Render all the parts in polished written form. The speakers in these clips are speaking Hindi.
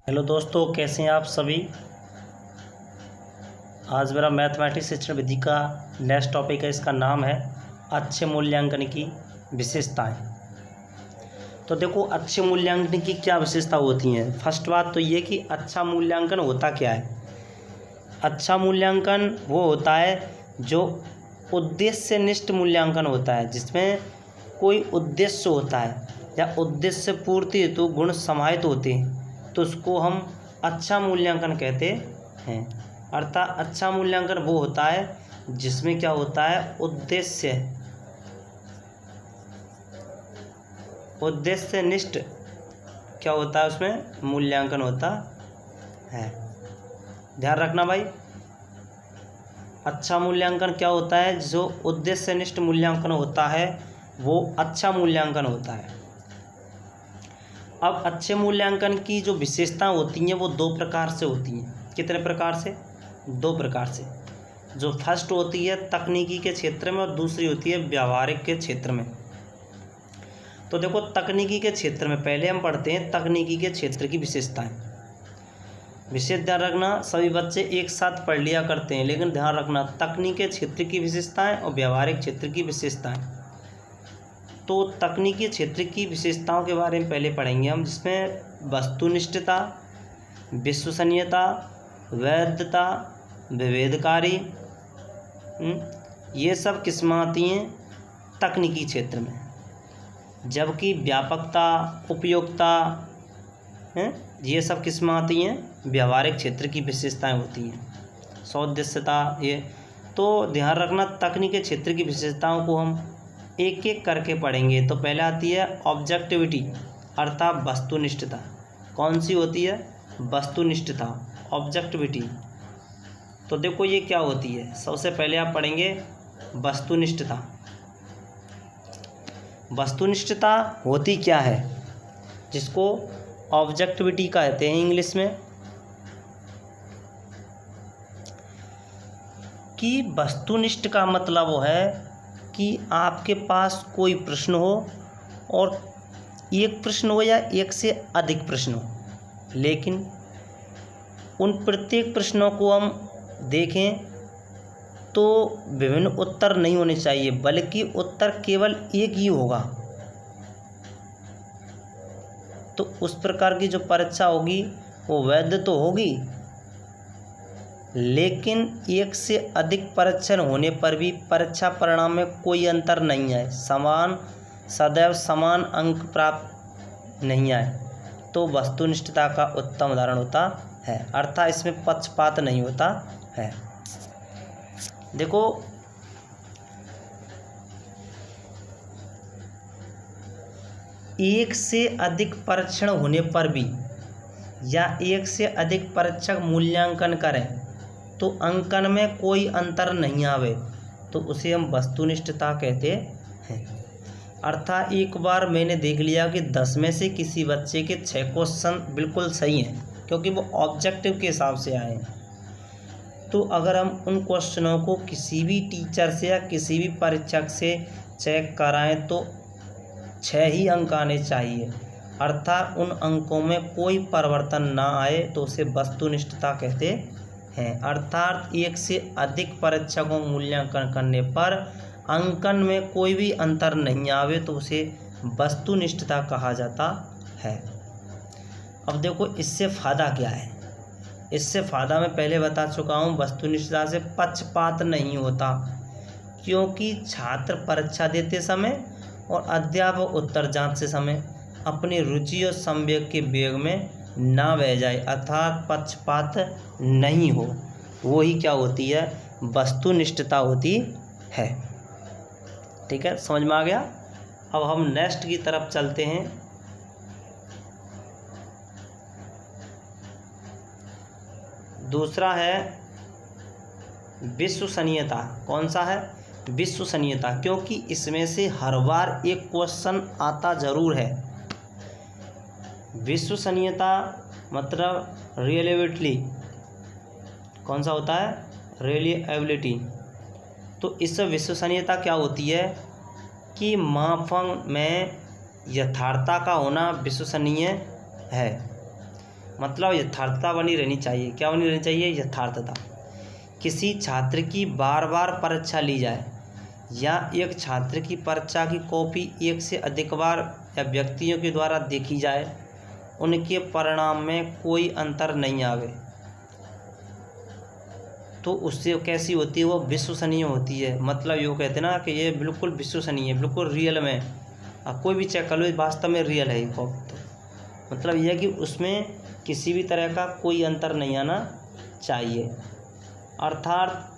हेलो दोस्तों, कैसे हैं आप सभी। आज मेरा मैथमेटिक्स शिक्षण विधि का नेक्स्ट टॉपिक है। इसका नाम है अच्छे मूल्यांकन की विशेषताएं। तो देखो, अच्छे मूल्यांकन की क्या विशेषता होती हैं। फर्स्ट बात तो ये कि अच्छा मूल्यांकन होता क्या है। अच्छा मूल्यांकन वो होता है जो उद्देश्यनिष्ठ मूल्यांकन होता है, जिसमें कोई उद्देश्य होता है या उद्देश्य पूर्ति हेतु गुण समाहित होते हैं, तो उसको हम अच्छा मूल्यांकन कहते हैं। अर्थात अच्छा मूल्यांकन वो होता है जिसमें क्या होता है, उद्देश्यनिष्ठ क्या होता है, उसमें मूल्यांकन होता है। ध्यान रखना भाई, अच्छा मूल्यांकन क्या होता है, जो उद्देश्यनिष्ठ मूल्यांकन होता है वो अच्छा मूल्यांकन होता है। अब अच्छे मूल्यांकन की जो विशेषता होती हैं वो दो प्रकार से होती हैं। कितने प्रकार से? दो प्रकार से। जो फर्स्ट होती है तकनीकी के क्षेत्र में और दूसरी होती है व्यावहारिक के क्षेत्र में। तो देखो, तकनीकी के क्षेत्र में पहले हम पढ़ते हैं तकनीकी के क्षेत्र की विशेषताएं। विशेष ध्यान रखना, सभी बच्चे एक साथ पढ़ लिया करते हैं, लेकिन ध्यान रखना तकनीकी के क्षेत्र की विशेषताएं और व्यावहारिक क्षेत्र की विशेषताएं। तो तकनीकी क्षेत्र की विशेषताओं के बारे में पहले पढ़ेंगे हम, जिसमें वस्तुनिष्ठता, विश्वसनीयता, वैधता, विभेदकारी, ये सब किस्में आती हैं तकनीकी क्षेत्र में। जबकि व्यापकता, उपयोगिता, ये सब किस्में आती हैं व्यावहारिक क्षेत्र की विशेषताएं होती हैं। सौदेश्यता, ये तो ध्यान रखना तकनीकी क्षेत्र की विशेषताओं को हम एक एक करके पढ़ेंगे। तो पहले आती है ऑब्जेक्टिविटी, अर्थात वस्तुनिष्ठता। कौन सी होती है? वस्तुनिष्ठता, ऑब्जेक्टिविटी। तो देखो ये क्या होती है। सबसे पहले आप पढ़ेंगे वस्तुनिष्ठता। वस्तुनिष्ठता होती क्या है, जिसको ऑब्जेक्टिविटी कहते हैं इंग्लिश में। कि वस्तुनिष्ठ का मतलब वो है कि आपके पास कोई प्रश्न हो और एक प्रश्न हो या एक से अधिक प्रश्न हो, लेकिन उन प्रत्येक प्रश्नों को हम देखें तो विभिन्न उत्तर नहीं होने चाहिए, बल्कि उत्तर केवल एक ही होगा। तो उस प्रकार की जो परीक्षा होगी वो वैध तो होगी, लेकिन एक से अधिक परीक्षण होने पर भी परीक्षा परिणाम में कोई अंतर नहीं आए, सदैव समान अंक प्राप्त नहीं आए, तो वस्तुनिष्ठता का उत्तम उदाहरण होता है। अर्थात इसमें पक्षपात नहीं होता है। देखो, एक से अधिक परीक्षण होने पर भी या एक से अधिक परीक्षक मूल्यांकन करें तो अंकन में कोई अंतर नहीं आवे, तो उसे हम वस्तुनिष्ठता कहते हैं। अर्थात एक बार मैंने देख लिया कि 10 में से किसी बच्चे के 6 क्वेश्चन बिल्कुल सही हैं, क्योंकि वो ऑब्जेक्टिव के हिसाब से आए हैं, तो अगर हम उन क्वेश्चनों को किसी भी टीचर से या किसी भी परीक्षक से चेक कराएं तो 6 ही अंक आने चाहिए। अर्थात उन अंकों में कोई परिवर्तन ना आए, तो उसे वस्तुनिष्ठता कहते हैं। अर्थात एक से अधिक परीक्षकों मूल्यांकन करने पर अंकन में कोई भी अंतर नहीं आवे, तो उसे वस्तुनिष्ठता कहा जाता है। अब देखो, इससे फ़ायदा क्या है। इससे फ़ायदा मैं पहले बता चुका हूँ, वस्तुनिष्ठता से पक्षपात नहीं होता, क्योंकि छात्र परीक्षा देते समय और अध्यापक उत्तर जांचते समय अपनी रुचि और संवेग के वेग में ना बह जाए, अर्थात पक्षपात नहीं हो, वो ही क्या होती है, वस्तुनिष्ठता होती है। ठीक है, समझ में आ गया। अब हम नेक्स्ट की तरफ चलते हैं। दूसरा है विश्वसनीयता। कौन सा है? विश्वसनीयता, क्योंकि इसमें से हर बार एक क्वेश्चन आता जरूर है। विश्वसनीयता मतलब रिलायबिलिटी। कौन सा होता है? रिलायबिलिटी। तो इस विश्वसनीयता क्या होती है कि मापन में यथार्थता का होना विश्वसनीय है। मतलब यथार्थता बनी रहनी चाहिए। क्या बनी रहनी चाहिए? यथार्थता। किसी छात्र की बार बार परीक्षा ली जाए या एक छात्र की परीक्षा की कॉपी एक से अधिक बार या व्यक्तियों के द्वारा देखी जाए, उनके परिणाम में कोई अंतर नहीं आवे, तो उससे कैसी होती है? वो विश्वसनीय होती है। मतलब यो कहते हैं ना कि ये बिल्कुल विश्वसनीय है, बिल्कुल रियल में, कोई भी चेक कर लो, वास्तव में रियल है ये कॉपी। तो मतलब यह है कि उसमें किसी भी तरह का कोई अंतर नहीं आना चाहिए। अर्थात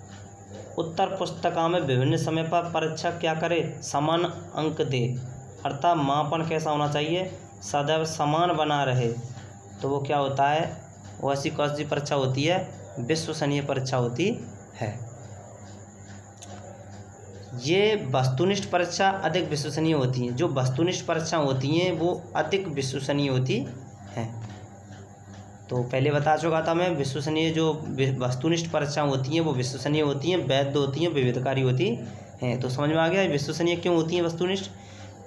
उत्तर पुस्तिका में विभिन्न समय पर परीक्षक क्या करे? समान अंक दे। अर्थात मापन कैसा होना चाहिए? सदैव समान बना रहे। तो वो क्या होता है? वो ऐसी कौन सी परीक्षा होती है? विश्वसनीय परीक्षा होती है। ये वस्तुनिष्ठ परीक्षा अधिक विश्वसनीय होती हैं। जो वस्तुनिष्ठ परीक्षा होती हैं वो अधिक विश्वसनीय होती हैं। तो पहले बता चुका था मैं, विश्वसनीय जो वस्तुनिष्ठ परीक्षा होती हैं वो विश्वसनीय होती हैं, वैध होती हैं, विवेककारी होती हैं। तो समझ में आ गया विश्वसनीय क्यों होती हैं वस्तुनिष्ठ?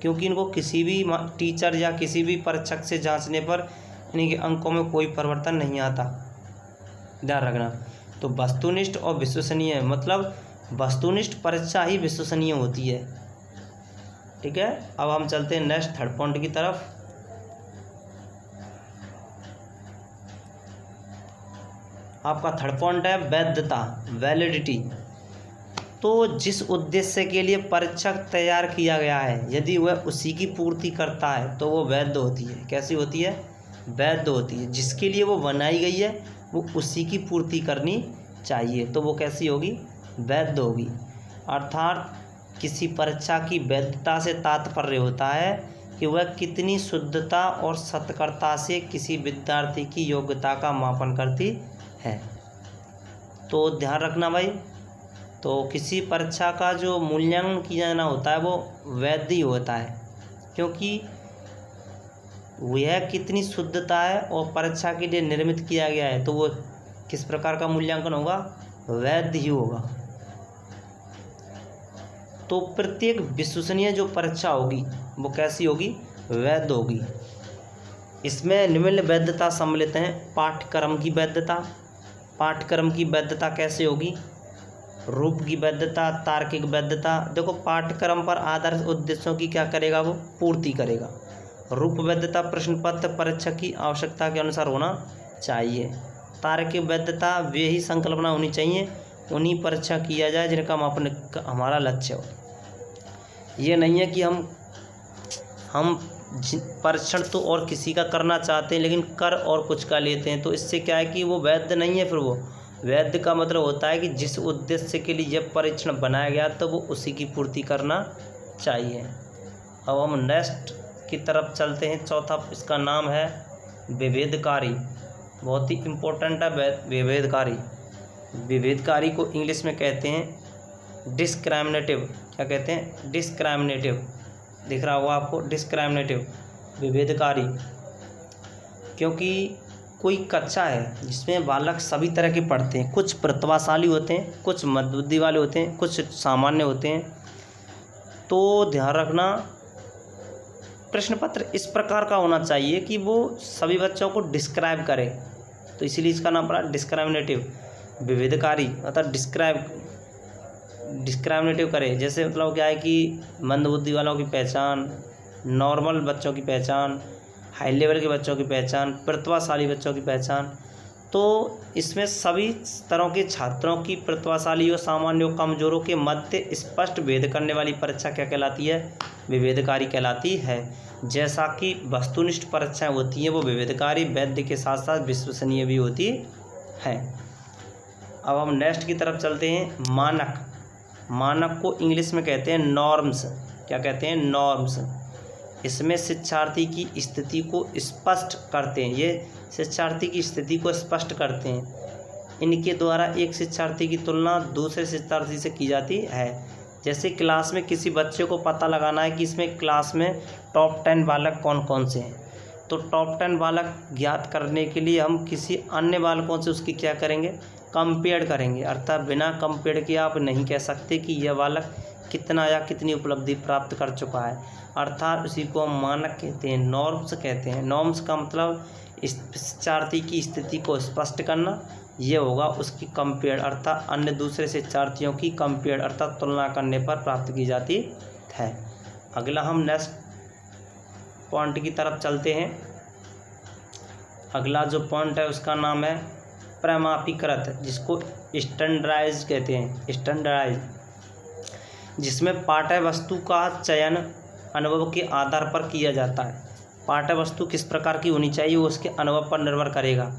क्योंकि इनको किसी भी टीचर या किसी भी परीक्षक से जांचने पर इनके अंकों में कोई परिवर्तन नहीं आता, ध्यान रखना। तो वस्तुनिष्ठ और विश्वसनीय, मतलब वस्तुनिष्ठ परीक्षा ही विश्वसनीय होती है। ठीक है, अब हम चलते हैं नेक्स्ट थर्ड पॉइंट की तरफ। आपका थर्ड पॉइंट है वैधता, वैलिडिटी। तो जिस उद्देश्य के लिए परीक्षक तैयार किया गया है, यदि वह उसी की पूर्ति करता है तो वो वैध होती है। कैसी होती है? वैध होती है। जिसके लिए वो बनाई गई है वो उसी की पूर्ति करनी चाहिए, तो वो कैसी होगी? वैध होगी। अर्थात किसी परीक्षा की वैधता से तात्पर्य होता है कि वह कितनी शुद्धता और सत्करता से किसी विद्यार्थी की योग्यता का मापन करती है। तो ध्यान रखना भाई, तो किसी परीक्षा का जो मूल्यांकन किया जाना होता है वो वैध ही होता है, क्योंकि वह कितनी शुद्धता है और परीक्षा के लिए निर्मित किया गया है, तो वो किस प्रकार का मूल्यांकन होगा? वैध ही होगा। तो प्रत्येक विश्वसनीय जो परीक्षा होगी वो कैसी होगी? वैध होगी। इसमें निम्न वैधता सम्मिलित हैं। पाठ्यक्रम की वैधता। पाठ्यक्रम की वैधता कैसे होगी? रूप की वैधता, तार्किक वैधता। देखो, पाठ्यक्रम पर आधारित उद्देश्यों की क्या करेगा? वो पूर्ति करेगा। रूप वैधता प्रश्न पत्र परीक्षा की आवश्यकता के अनुसार होना चाहिए। तार्किक वैधता वे ही संकल्पना होनी चाहिए, उन्हीं परीक्षा किया जाए जिनका मापन हमारा लक्ष्य हो। ये नहीं है कि हम परीक्षण तो और किसी का करना चाहते हैं लेकिन कर और कुछ का लेते हैं, तो इससे क्या है कि वो वैध नहीं है। फिर वो वैध का मतलब होता है कि जिस उद्देश्य के लिए यह परीक्षण बनाया गया तो वो उसी की पूर्ति करना चाहिए। अब हम नेक्स्ट की तरफ चलते हैं। चौथा, इसका नाम है विभेदकारी। बहुत ही इम्पोर्टेंट है विभेदकारी। विभेदकारी को इंग्लिश में कहते हैं डिस्क्रिमिनेटिव। क्या कहते हैं? डिस्क्रिमिनेटिव। दिख रहा होगा आपको, डिस्क्रिमिनेटिव, विभेदकारी। क्योंकि कोई कक्षा है जिसमें बालक सभी तरह के पढ़ते हैं, कुछ प्रतिभाशाली होते हैं, कुछ मध्यबुद्धि वाले होते हैं, कुछ सामान्य होते हैं। तो ध्यान रखना, प्रश्न पत्र इस प्रकार का होना चाहिए कि वो सभी बच्चों को डिस्क्राइब करे, तो इसीलिए इसका नाम पड़ा डिस्क्रिमिनेटिव, विभेदकारी। मतलब डिस्क्रिमिनेटिव करे। जैसे मतलब क्या है कि मंदबुद्धि वालों की पहचान, नॉर्मल बच्चों की पहचान, हाई लेवल के बच्चों की पहचान, प्रतिभाशाली बच्चों की पहचान। तो इसमें सभी तरह के छात्रों की, प्रतिभाशालियों, सामान्यों, कमजोरों के मध्य स्पष्ट भेद करने वाली परीक्षा क्या कहलाती है? विभेदकारी कहलाती है। जैसा कि वस्तुनिष्ठ परीक्षाएं होती हैं वो विभेदकारी, वैध के साथ साथ विश्वसनीय भी होती हैं। अब हम नेक्स्ट की तरफ चलते हैं। मानक। मानक को इंग्लिश में कहते हैं नॉर्म्स। क्या कहते हैं? नॉर्म्स। इसमें शिक्षार्थी की स्थिति को स्पष्ट करते हैं। ये शिक्षार्थी की स्थिति को स्पष्ट करते हैं। इनके द्वारा एक शिक्षार्थी की तुलना दूसरे शिक्षार्थी से की जाती है। जैसे क्लास में किसी बच्चे को पता लगाना है कि इसमें क्लास में टॉप 10 बालक कौन कौन से हैं, तो टॉप 10 बालक ज्ञात करने के लिए हम किसी अन्य बालकों से उसकी क्या करेंगे? कंपेयर करेंगे। अर्थात बिना कंपेयर किए आप नहीं कह सकते कि यह बालक कितना या कितनी उपलब्धि प्राप्त कर चुका है। अर्थात उसी को हम मानक कहते हैं, नॉर्म्स कहते हैं। नॉर्म्स का मतलब इस शिक्षार्थी की स्थिति को स्पष्ट करना, ये होगा उसकी कंपेयर अर्थात अन्य दूसरे शिक्षार्थियों की कंपेयर अर्थात तुलना करने पर प्राप्त की जाती है। अगला हम नेक्स्ट पॉइंट की तरफ चलते हैं। अगला जो पॉइंट है उसका नाम है प्रमापीकृत, जिसको स्टैंडर्डाइज कहते हैं, स्टैंडर्डाइज, जिसमें पाठ्य वस्तु का चयन अनुभव के आधार पर किया जाता है। पाठ्य वस्तु किस प्रकार की होनी चाहिए वो उसके अनुभव पर निर्भर करेगा।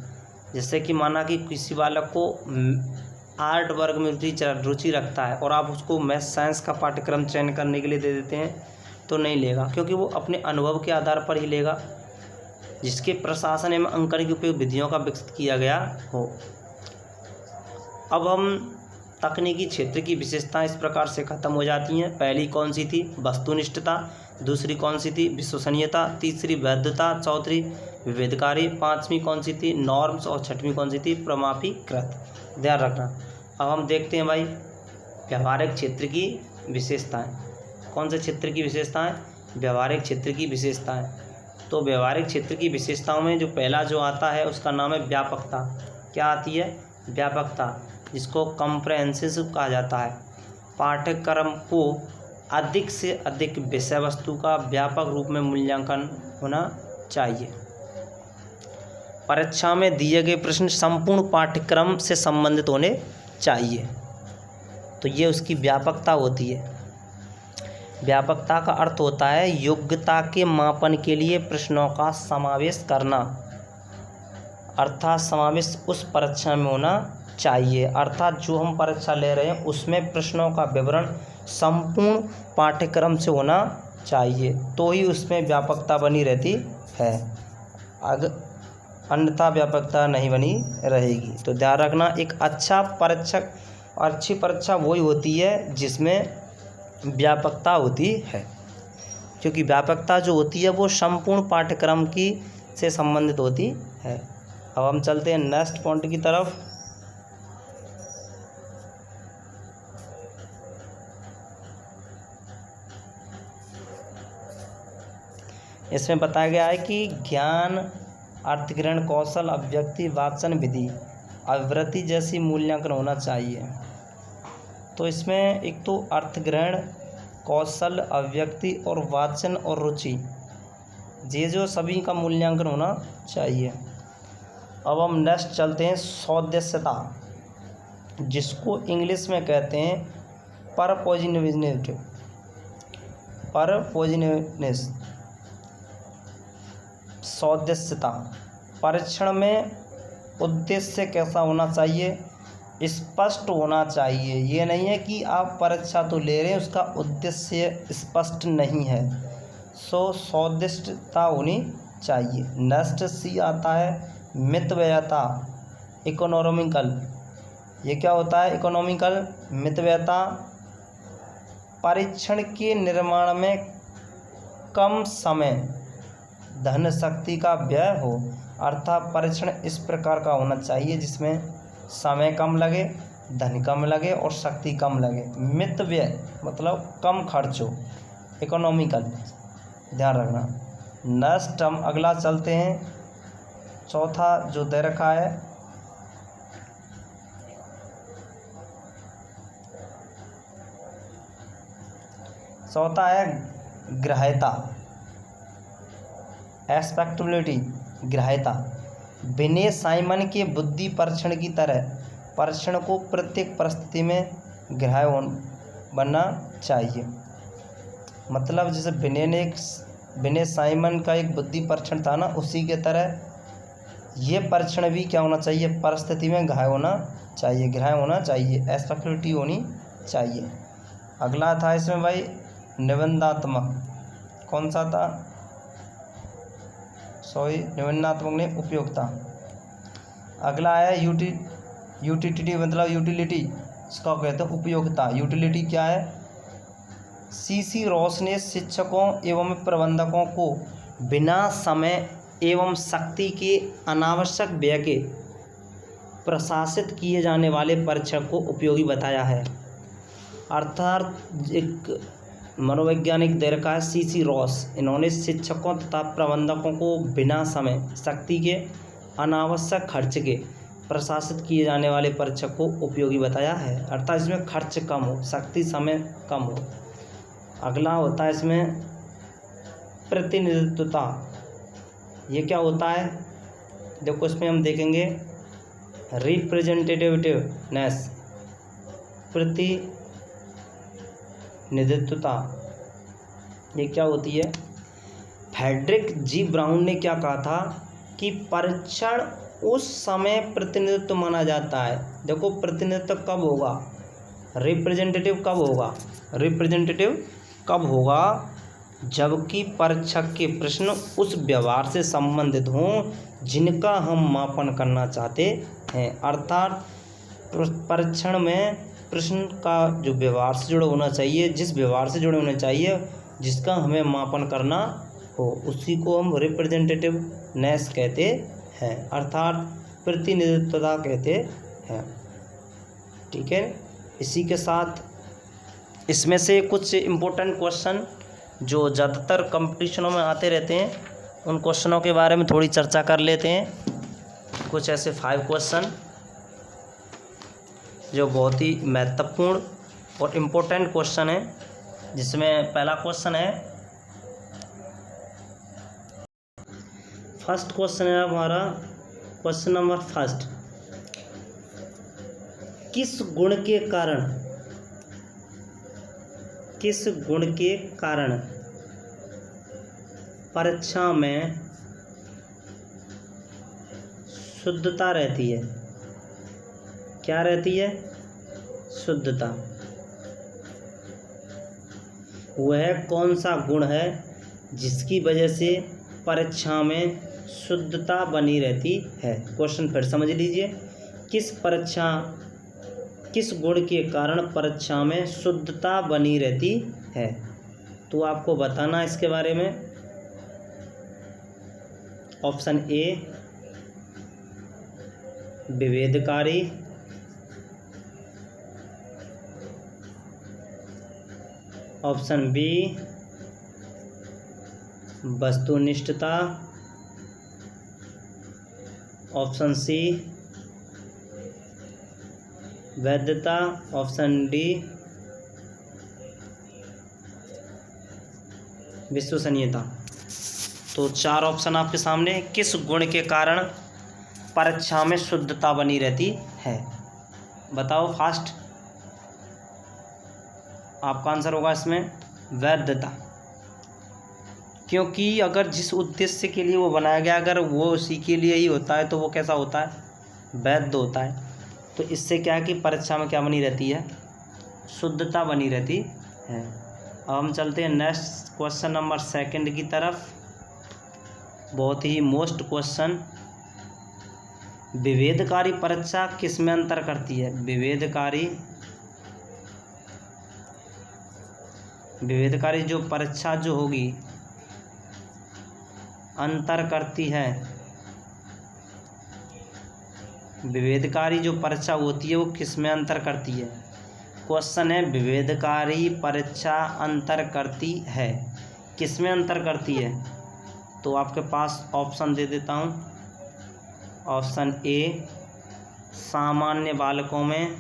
जैसे कि माना कि किसी बालक को आर्ट वर्ग में रुचि रखता है और आप उसको मैथ साइंस का पाठ्यक्रम चयन करने के लिए दे देते हैं तो नहीं लेगा, क्योंकि वो अपने अनुभव के आधार पर ही लेगा जिसके प्रशासन एवं अंकन की उपयोग विधियों का विकसित किया गया हो। अब हम तकनीकी क्षेत्र की विशेषताएं इस प्रकार से खत्म हो जाती हैं। पहली कौन सी थी? वस्तुनिष्ठता। दूसरी कौन सी थी? विश्वसनीयता। तीसरी वैधता। चौथी विभेदकारी। पांचवी कौन सी थी? नॉर्म्स। और छठवीं कौन सी थी? प्रमापीकृत। ध्यान रखना। अब हम देखते हैं भाई व्यवहारिक क्षेत्र की विशेषताएं। कौन से क्षेत्र की विशेषताएं? व्यवहारिक क्षेत्र की विशेषताएं। तो व्यवहारिक क्षेत्र की विशेषताओं में जो पहला जो आता है उसका नाम है व्यापकता। क्या आती है? व्यापकता, जिसको कॉम्प्रहेंसिव कहा जाता है। पाठ्यक्रम को अधिक से अधिक विषय वस्तु का व्यापक रूप में मूल्यांकन होना चाहिए। परीक्षा में दिए गए प्रश्न संपूर्ण पाठ्यक्रम से संबंधित होने चाहिए। तो ये उसकी व्यापकता होती है। व्यापकता का अर्थ होता है योग्यता के मापन के लिए प्रश्नों का समावेश करना, अर्थात समावेश उस परीक्षा में होना चाहिए। अर्थात जो हम परीक्षा ले रहे हैं उसमें प्रश्नों का विवरण संपूर्ण पाठ्यक्रम से होना चाहिए, तो ही उसमें व्यापकता बनी रहती है, अन्यथा व्यापकता नहीं बनी रहेगी। तो ध्यान रखना, एक अच्छी परीक्षा वही होती है जिसमें व्यापकता होती है, क्योंकि व्यापकता जो होती है वो संपूर्ण पाठ्यक्रम की से संबंधित होती है। अब हम चलते हैं नेक्स्ट पॉइंट की तरफ। इसमें बताया गया है कि ज्ञान, अर्थग्रहण कौशल, अभिव्यक्ति, वाचन विधि, आवृत्ति जैसी मूल्यांकन होना चाहिए। तो इसमें एक तो अर्थग्रहण कौशल, अभिव्यक्ति और वाचन और रुचि, ये जो सभी का मूल्यांकन होना चाहिए। अब हम नेक्स्ट चलते हैं सौदेश्यता, जिसको इंग्लिश में कहते हैं परपोजिटिवनेस। सौदेश्यता, परीक्षण में उद्देश्य कैसा होना चाहिए? स्पष्ट होना चाहिए। ये नहीं है कि आप परीक्षा तो ले रहे हैं उसका उद्देश्य स्पष्ट नहीं है, सौदेश्यता होनी चाहिए। नेक्स्ट सी आता है मितव्ययता, इकोनॉमिकल। ये क्या होता है? इकोनॉमिकल। मितव्ययता, परीक्षण के निर्माण में कम समय धन शक्ति का व्यय हो, अर्थात परीक्षण इस प्रकार का होना चाहिए जिसमें समय कम लगे, धन कम लगे और शक्ति कम लगे। मित व्यय मतलब कम खर्च हो, इकोनॉमिकल, ध्यान रखना। नेक्स्ट हम अगला चलते हैं, चौथा जो दे रखा है चौथा है ग्राह्यता, एक्सेप्टेबिलिटी, ग्राह्यता। विनय साइमन के बुद्धि परीक्षण की तरह परीक्षण को प्रत्येक परिस्थिति में ग्राह्य बनना चाहिए। मतलब जैसे विनय साइमन का एक बुद्धि परीक्षण था ना, उसी के तरह ये परीक्षण भी क्या होना चाहिए? परिस्थिति में ग्राह्य होना चाहिए, एक्सेप्टेबिलिटी होनी चाहिए। अगला था इसमें भाई निबंधात्मक, कौन सा था? निबंधात्मक ने उपयोगिता। अगला है यूटिलिटी, मतलब यूटिलिटी, इसका कहते हैं उपयोगिता। यूटिलिटी क्या है? सीसी रॉस ने शिक्षकों एवं प्रबंधकों को बिना समय एवं शक्ति के अनावश्यक व्यय के प्रशासित किए जाने वाले परीक्षण को उपयोगी बताया है। अर्थात एक मनोवैज्ञानिक दीर्घा सीसी रॉस, इन्होंने शिक्षकों तथा प्रबंधकों को बिना समय शक्ति के अनावश्यक खर्च के प्रशासित किए जाने वाले परीक्षा को उपयोगी बताया है। अर्थात इसमें खर्च कम हो, शक्ति समय कम हो। अगला होता है इसमें प्रतिनिधित्वता। ये क्या होता है, देखो इसमें हम देखेंगे रिप्रेजेंटेटिवनेस, प्रतिनिधित्वता ये क्या होती है। फ्रेडरिक जी ब्राउन ने क्या कहा था कि परीक्षण उस समय प्रतिनिधित्व माना जाता है। देखो प्रतिनिधित्व कब होगा, रिप्रेजेंटेटिव कब होगा जबकि परीक्षक के प्रश्न उस व्यवहार से संबंधित हों जिनका हम मापन करना चाहते हैं। अर्थात परीक्षण में प्रश्न का जो व्यवहार से जुड़ा होना चाहिए, जिस व्यवहार से जुड़े होने चाहिए, जिसका हमें मापन करना हो, उसी को हम रिप्रेजेंटेटिवनेस कहते हैं, अर्थात प्रतिनिधित्वता कहते हैं। ठीक है, इसी के साथ इसमें से कुछ इम्पोर्टेंट क्वेश्चन जो ज़्यादातर कंपटीशनों में आते रहते हैं, उन क्वेश्चनों के बारे में थोड़ी चर्चा कर लेते हैं। कुछ ऐसे 5 क्वेश्चन जो बहुत ही महत्वपूर्ण और इम्पोर्टेंट क्वेश्चन है, जिसमें पहला क्वेश्चन है, फर्स्ट क्वेश्चन है हमारा क्वेश्चन नंबर फर्स्ट, किस गुण के कारण परीक्षा में शुद्धता रहती है। क्या रहती है, शुद्धता। वह कौन सा गुण है जिसकी वजह से परीक्षा में शुद्धता बनी रहती है। क्वेश्चन फिर समझ लीजिए, किस गुण के कारण परीक्षा में शुद्धता बनी रहती है, तो आपको बताना इसके बारे में। ऑप्शन ए विभेदकारी, ऑप्शन बी वस्तुनिष्ठता, ऑप्शन सी वैधता, ऑप्शन डी विश्वसनीयता। तो 4 ऑप्शन आपके सामने, किस गुण के कारण परीक्षा में शुद्धता बनी रहती है, बताओ फास्ट। आपका आंसर होगा इसमें वैधता, क्योंकि अगर जिस उद्देश्य के लिए वो बनाया गया, अगर वो उसी के लिए ही होता है तो वो कैसा होता है, वैध होता है। तो इससे क्या है कि परीक्षा में क्या बनी रहती है, शुद्धता बनी रहती है। अब हम चलते हैं नेक्स्ट क्वेश्चन नंबर 2 की तरफ। बहुत ही मोस्ट क्वेश्चन, विभेदकारी परीक्षा किस में अंतर करती है। विभेदकारी जो परीक्षा जो होगी अंतर करती है, विभेदकारी जो परीक्षा होती है वो किस में अंतर करती है। क्वेश्चन है विभेदकारी परीक्षा अंतर करती है, किस में अंतर करती है। तो आपके पास ऑप्शन दे देता हूँ। ऑप्शन ए सामान्य बालकों में,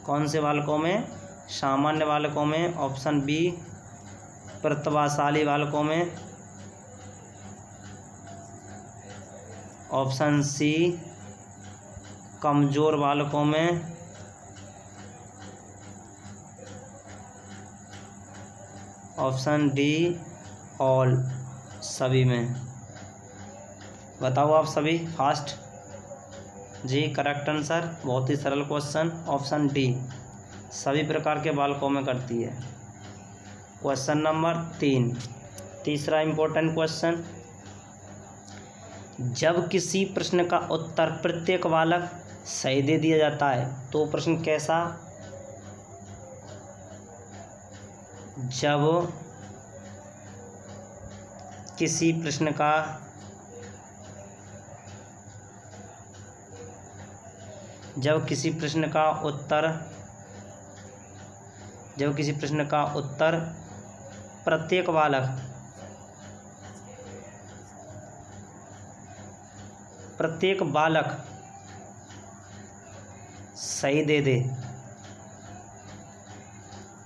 कौन से बालकों में, सामान्य बालकों में। ऑप्शन बी प्रतिभाशाली बालकों में, ऑप्शन सी कमज़ोर बालकों में, ऑप्शन डी ऑल सभी में। बताओ आप सभी फास्ट। जी करेक्ट आंसर, बहुत ही सरल क्वेश्चन, ऑप्शन डी सभी प्रकार के बालकों में करती है। क्वेश्चन नंबर 3, तीसरा इम्पोर्टेंट क्वेश्चन, जब किसी प्रश्न का उत्तर प्रत्येक बालक सही दे दिया जाता है तो प्रश्न कैसा। जब किसी प्रश्न का जब किसी प्रश्न का उत्तर प्रत्येक बालक सही दे दे,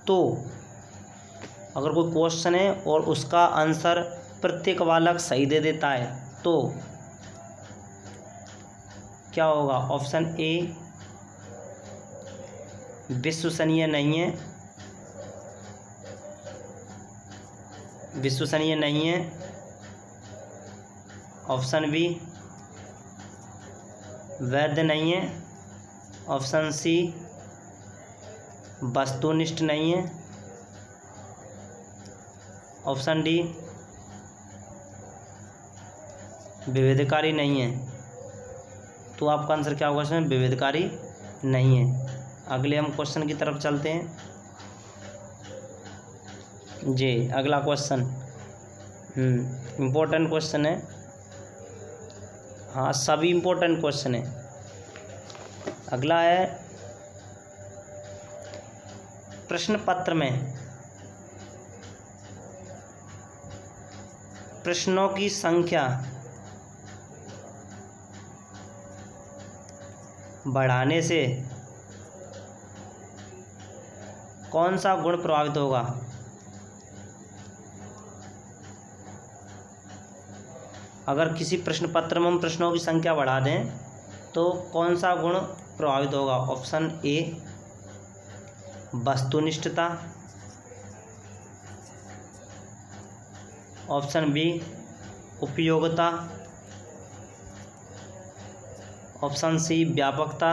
तो अगर कोई क्वेश्चन है और उसका आंसर प्रत्येक बालक सही दे देता है तो क्या होगा? ऑप्शन ए विश्वसनीय नहीं है। ऑप्शन बी वैध नहीं है। ऑप्शन सी वस्तुनिष्ठ नहीं है। ऑप्शन डी विभेदकारी नहीं है। तो आपका आंसर क्या होगा? इसमें विभेदकारी नहीं है। अगले हम क्वेश्चन की तरफ चलते हैं जी। अगला क्वेश्चन इम्पोर्टेंट क्वेश्चन है। हाँ, सभी इम्पोर्टेंट क्वेश्चन है। अगला है, प्रश्न पत्र में प्रश्नों की संख्या बढ़ाने से कौन सा गुण प्रभावित होगा? अगर किसी प्रश्न पत्र में हम प्रश्नों की संख्या बढ़ा दें तो कौन सा गुण प्रभावित होगा? ऑप्शन ए वस्तुनिष्ठता। ऑप्शन बी उपयोगिता। ऑप्शन सी व्यापकता।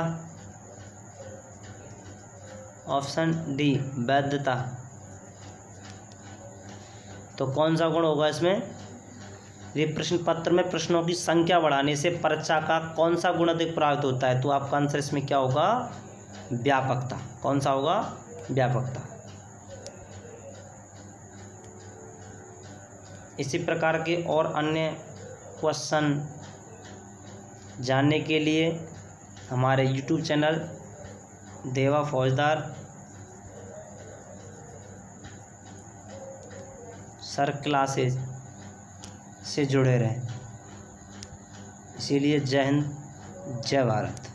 ऑप्शन डी वैधता। तो कौन सा गुण होगा इसमें? ये प्रश्न पत्र में प्रश्नों की संख्या बढ़ाने से परीक्षा का कौन सा गुण अधिक प्रभावित होता है? तो आपका आंसर इसमें क्या होगा? व्यापकता। कौन सा होगा? व्यापकता। इसी प्रकार के और अन्य क्वेश्चन जानने के लिए हमारे YouTube चैनल देवा फौजदार सर क्लासेज से जुड़े रहें। इसीलिए जय हिंद, जय भारत।